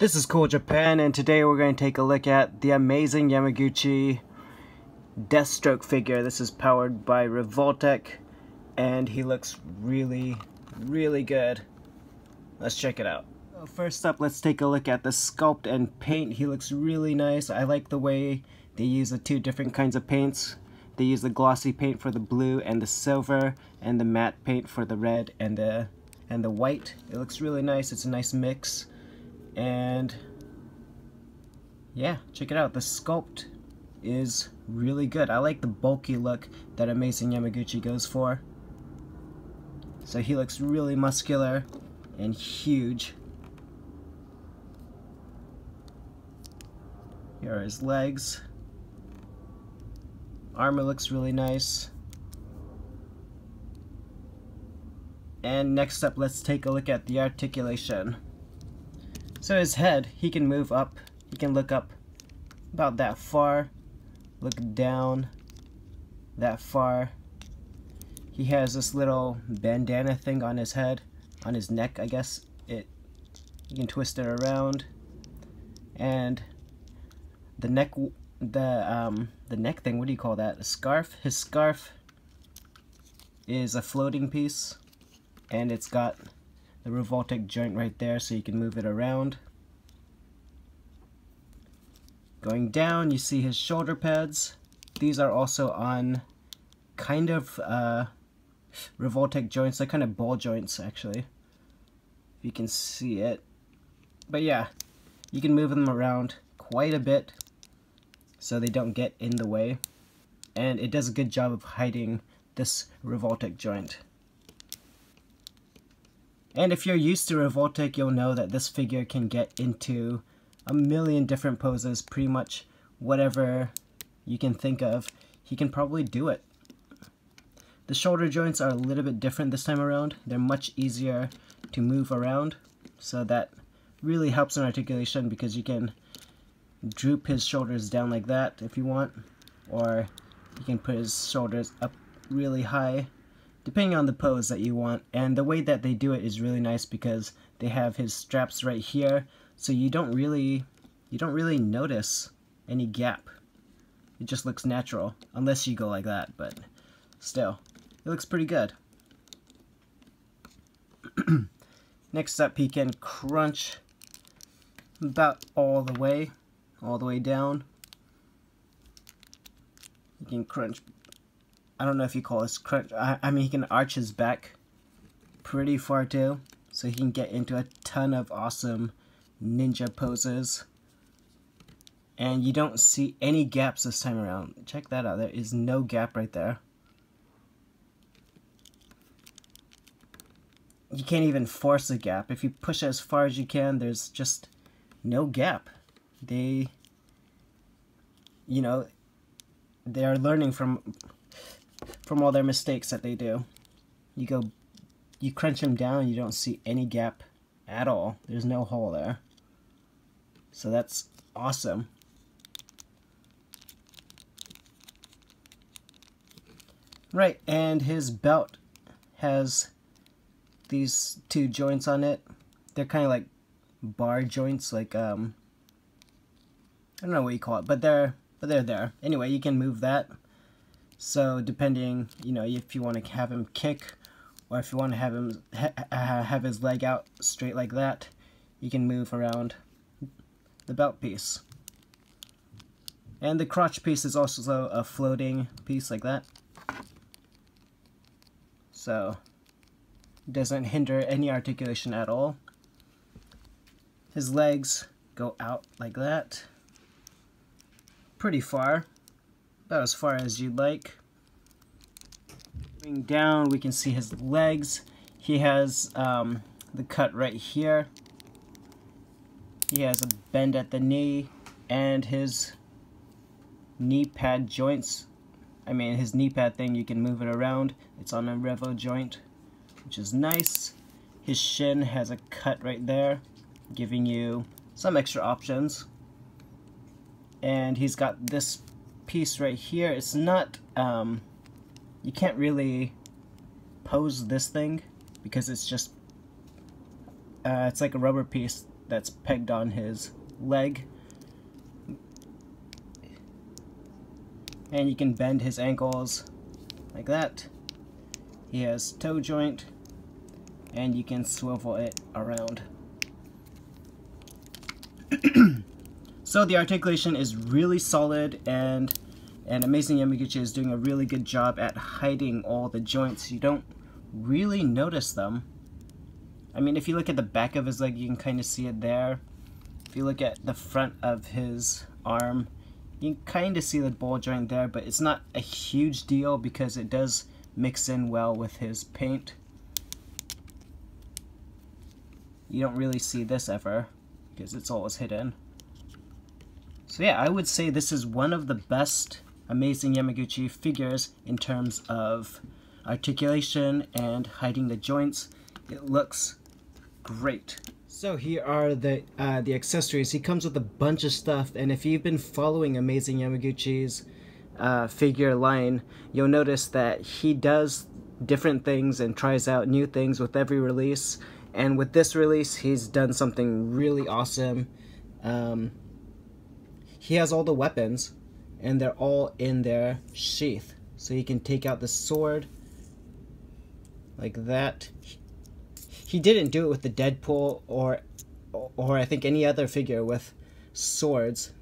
This is Cool Japan, and today we're going to take a look at the amazing Yamaguchi Deathstroke figure. This is powered by Revoltech, and he looks really good. Let's check it out. So first up, let's take a look at the sculpt and paint. He looks really nice. I like the way they use the two different kinds of paints. They use the glossy paint for the blue and the silver, and the matte paint for the red and the white. It looks really nice. It's a nice mix. And yeah, check it out. The sculpt is really good. I like the bulky look that amazing Yamaguchi goes for. So he looks really muscular and huge. Here are his legs. Armor looks really nice. And next up, let's take a look at the articulation. So his head, he can move up, he can look up about that far, look down that far. He has this little bandana thing on his head, on his neck, I guess. You can twist it around, and the neck thing, what do you call that? A scarf? His scarf is a floating piece, and it's got the Revoltech joint right there, so you can move it around. Going down, you see his shoulder pads. These are also on kind of Revoltech joints. They're kind of ball joints, actually, if you can see it. But yeah, you can move them around quite a bit so they don't get in the way, and it does a good job of hiding this Revoltech joint. And if you're used to Revoltech, you'll know that this figure can get into a million different poses. Pretty much whatever you can think of, he can probably do it. The shoulder joints are a little bit different this time around. They're much easier to move around, so that really helps in articulation, because you can droop his shoulders down like that if you want, or you can put his shoulders up really high, depending on the pose that you want. And the way that they do it is really nice, because they have his straps right here, so you don't really notice any gap. It just looks natural, unless you go like that, but still, it looks pretty good. Next up, he can crunch about all the way down. He can crunch, I don't know if you call this crunch, I mean, he can arch his back pretty far too, so he can get into a ton of awesome ninja poses. And you don't see any gaps this time around. Check that out, there is no gap right there. You can't even force a gap. If you push as far as you can, there's just no gap. They are learning from all their mistakes that they do. You crunch them down, you don't see any gap at all. There's no hole there. So that's awesome. Right, and his belt has these two joints on it. They're kind of like bar joints, like I don't know what you call it, but they're there. Anyway, you can move that. So depending, if you want to have him kick, or if you want to have him have his leg out straight like that, you can move around the belt piece. And the crotch piece is also a floating piece like that, so it doesn't hinder any articulation at all. His legs go out like that, pretty far, about as far as you'd like. Going down, we can see his legs. He has the cut right here. He has a bend at the knee, and his knee pad joints, his knee pad thing, you can move it around. It's on a Revo joint, which is nice. His shin has a cut right there, giving you some extra options. And he's got this piece right here. It's not, you can't really pose this thing, because it's just, it's like a rubber piece that's pegged on his leg. And you can bend his ankles like that. He has toe joint, and you can swivel it around. So the articulation is really solid, and Amazing Yamaguchi is doing a really good job at hiding all the joints. You don't really notice them. I mean, if you look at the back of his leg, you can kind of see it there. If you look at the front of his arm, you can kind of see the ball joint there, but it's not a huge deal because it does mix in well with his paint. You don't really see this ever because it's always hidden. So yeah, I would say this is one of the best Amazing Yamaguchi figures in terms of articulation and hiding the joints. It looks great. So here are the accessories. He comes with a bunch of stuff, and if you've been following Amazing Yamaguchi's figure line, you'll notice that he does different things and tries out new things with every release. And with this release, he's done something really awesome. He has all the weapons, and they're all in their sheath. So you can take out the sword like that. He didn't do it with the Deadpool or I think any other figure with swords.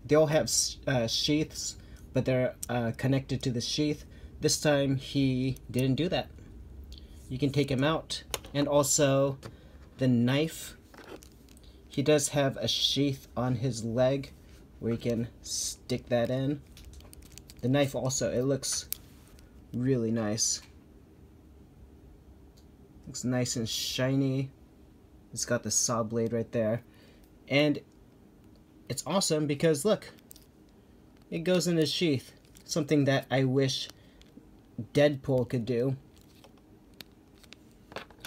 They all have sheaths, but they're connected to the sheath. This time he didn't do that. You can take him out. And also the knife. He does have a sheath on his leg where you can stick that in. The knife also, it looks really nice. Looks nice and shiny. It's got the saw blade right there. And it's awesome because look, it goes in his sheath. Something that I wish Deadpool could do.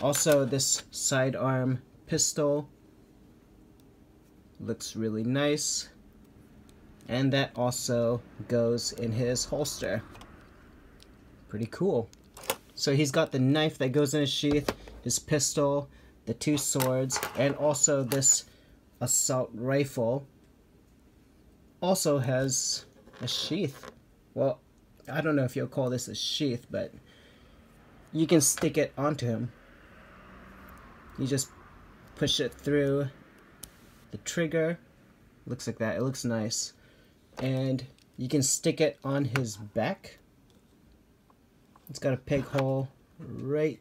Also, this sidearm pistol looks really nice. And that also goes in his holster. Pretty cool. So he's got the knife that goes in his sheath, his pistol, the two swords, and also this assault rifle also has a sheath. Well, I don't know if you'll call this a sheath, but you can stick it onto him. You just push it through the trigger. Looks like that. It looks nice. And you can stick it on his back. It's got a peg hole right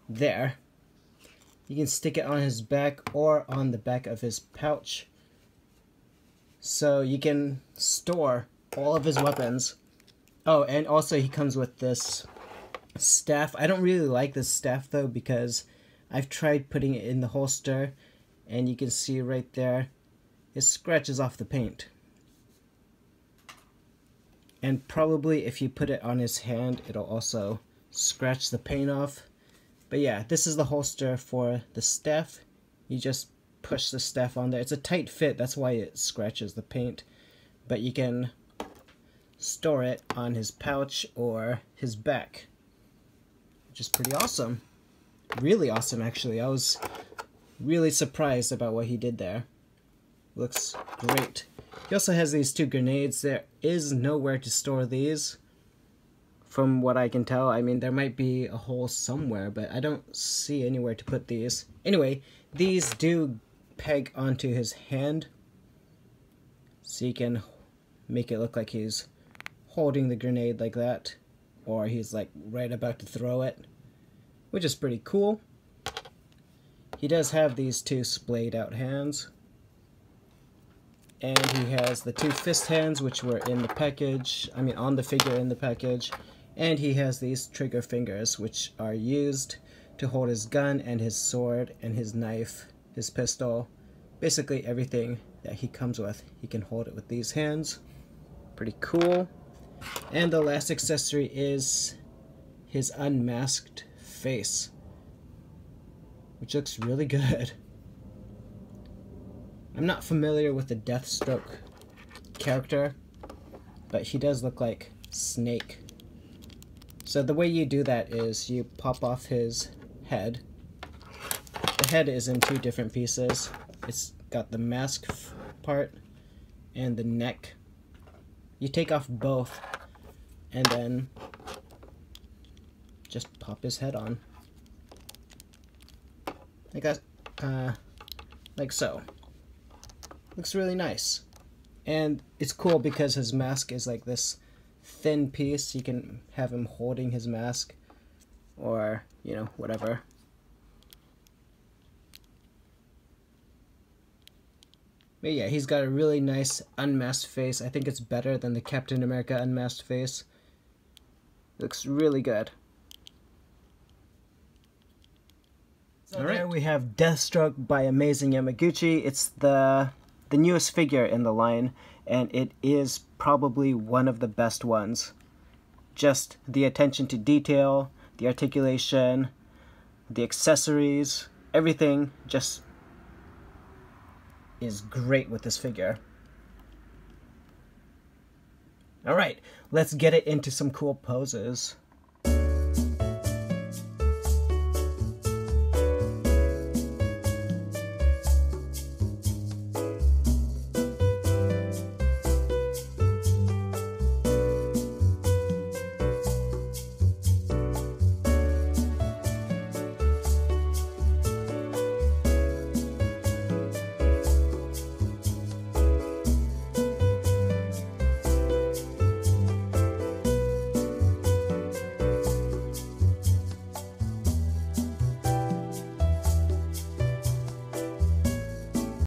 there. You can stick it on his back or on the back of his pouch. So you can store all of his weapons. Oh, and also he comes with this staff. I don't really like this staff though because I've tried putting it in the holster and you can see right there it scratches off the paint. And probably if you put it on his hand, it'll also scratch the paint off. But yeah, this is the holster for the staff. You just push the staff on there. It's a tight fit, that's why it scratches the paint. But you can store it on his pouch or his back, which is pretty awesome. Really awesome, actually. I was really surprised about what he did there. Looks great. He also has these two grenades. There is nowhere to store these, from what I can tell. I mean, there might be a hole somewhere, but I don't see anywhere to put these. Anyway, these do peg onto his hand, so you can make it look like he's holding the grenade like that, or he's like right about to throw it, which is pretty cool. He does have these two splayed out hands. And he has the two fist hands, which were in the package, I mean on the figure in the package. And he has these trigger fingers, which are used to hold his gun and his sword and his knife, his pistol. Basically everything that he comes with, he can hold it with these hands. Pretty cool. And the last accessory is his unmasked face, which looks really good. I'm not familiar with the Deathstroke character, but he does look like Snake. So the way you do that is you pop off his head. The head is in two different pieces. It's got the mask part and the neck. You take off both and then just pop his head on. Like so. Looks really nice. And it's cool because his mask is like this thin piece. You can have him holding his mask or, you know, whatever. But yeah, he's got a really nice unmasked face. I think it's better than the Captain America unmasked face. Looks really good. So there we have Deathstroke by Amazing Yamaguchi. It's the newest figure in the line, and it is probably one of the best ones. Just the attention to detail, the articulation, the accessories, everything just is great with this figure. Alright, let's get it into some cool poses.